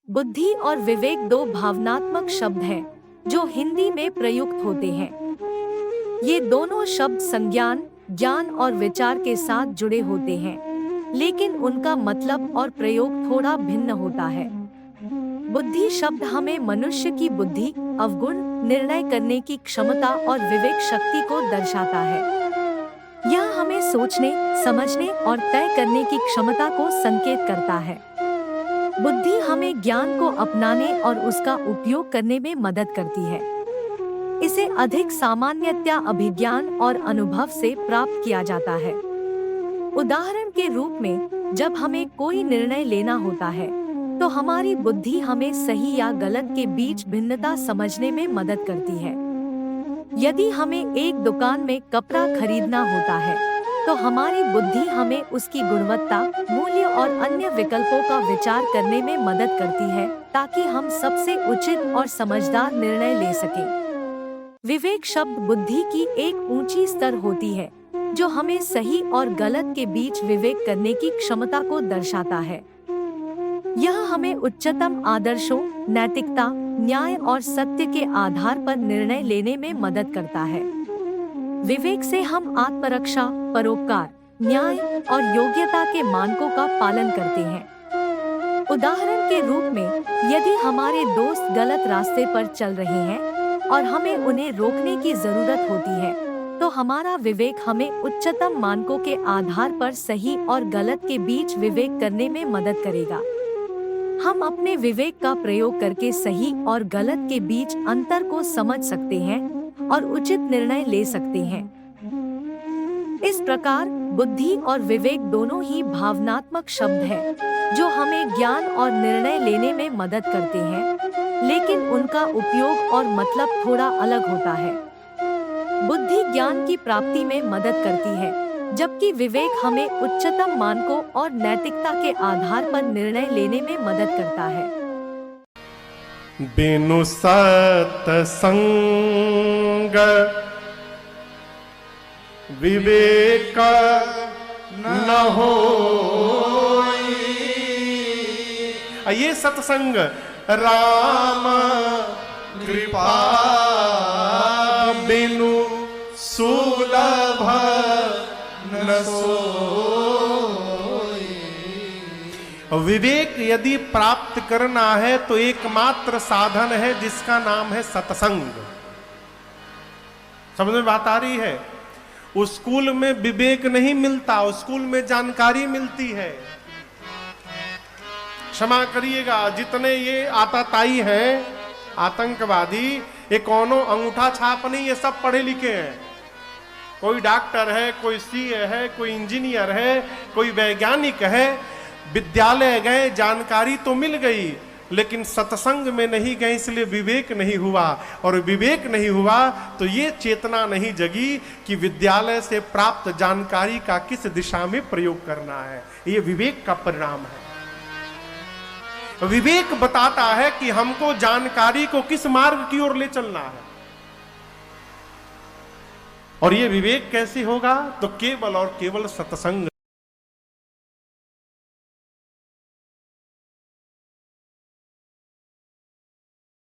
बुद्धि और विवेक दो भावनात्मक शब्द हैं जो हिंदी में प्रयुक्त होते हैं। ये दोनों शब्द संज्ञान, ज्ञान और विचार के साथ जुड़े होते हैं, लेकिन उनका मतलब और प्रयोग थोड़ा भिन्न होता है। बुद्धि शब्द हमें मनुष्य की बुद्धि, अवगुण, निर्णय करने की क्षमता और विवेक शक्ति को दर्शाता है। यह हमें सोचने, समझने और तय करने की क्षमता को संकेत करता है। बुद्धि हमें ज्ञान को अपनाने और उसका उपयोग करने में मदद करती है। इसे अधिक सामान्यतया अभिज्ञान और अनुभव से प्राप्त किया जाता है। उदाहरण के रूप में, जब हमें कोई निर्णय लेना होता है, तो हमारी बुद्धि हमें सही या गलत के बीच भिन्नता समझने में मदद करती है। यदि हमें एक दुकान में कपड़ा खरीदना होता है, तो हमारी बुद्धि हमें उसकी गुणवत्ता, मूल्य और अन्य विकल्पों का विचार करने में मदद करती है, ताकि हम सबसे उचित और समझदार निर्णय ले सकें। विवेक शब्द बुद्धि की एक ऊंची स्तर होती है, जो हमें सही और गलत के बीच विवेक करने की क्षमता को दर्शाता है। यह हमें उच्चतम आदर्शों, नैतिकता, न्याय और सत्य के आधार पर निर्णय लेने में मदद करता है। विवेक से हम आत्मरक्षा, परोपकार, न्याय और योग्यता के मानकों का पालन करते हैं। उदाहरण के रूप में, यदि हमारे दोस्त गलत रास्ते पर चल रहे हैं और हमें उन्हें रोकने की जरूरत होती है, तो हमारा विवेक हमें उच्चतम मानकों के आधार पर सही और गलत के बीच विवेक करने में मदद करेगा। हम अपने विवेक का प्रयोग करके सही और गलत के बीच अंतर को समझ सकते हैं और उचित निर्णय ले सकते हैं। इस प्रकार बुद्धि और विवेक दोनों ही भावनात्मक शब्द हैं, जो हमें ज्ञान और निर्णय लेने में मदद करते हैं, लेकिन उनका उपयोग और मतलब थोड़ा अलग होता है। बुद्धि ज्ञान की प्राप्ति में मदद करती है, जबकि विवेक हमें उच्चतम मानकों और नैतिकता के आधार पर निर्णय लेने में मदद करता है। बिनु सत्संग विवेक न होई। ये सत्संग राम कृपा बिनु सुलभ न सोई। विवेक यदि प्राप्त करना है तो एकमात्र साधन है जिसका नाम है सत्संग। समझ में बात आ रही है? उस स्कूल में विवेक नहीं मिलता, उस स्कूल में जानकारी मिलती है। क्षमा करिएगा, जितने ये आताताई हैं, आतंकवादी, ये कोनो अंगूठा छाप नहीं, ये सब पढ़े लिखे हैं। कोई डॉक्टर है, कोई सीए है, कोई इंजीनियर है, कोई वैज्ञानिक है। विद्यालय गए, जानकारी तो मिल गई, लेकिन सत्संग में नहीं गए, इसलिए विवेक नहीं हुआ। और विवेक नहीं हुआ तो ये चेतना नहीं जगी कि विद्यालय से प्राप्त जानकारी का किस दिशा में प्रयोग करना है। ये विवेक का परिणाम है। विवेक बताता है कि हमको जानकारी को किस मार्ग की ओर ले चलना है। और ये विवेक कैसे होगा? तो केवल और केवल सत्संग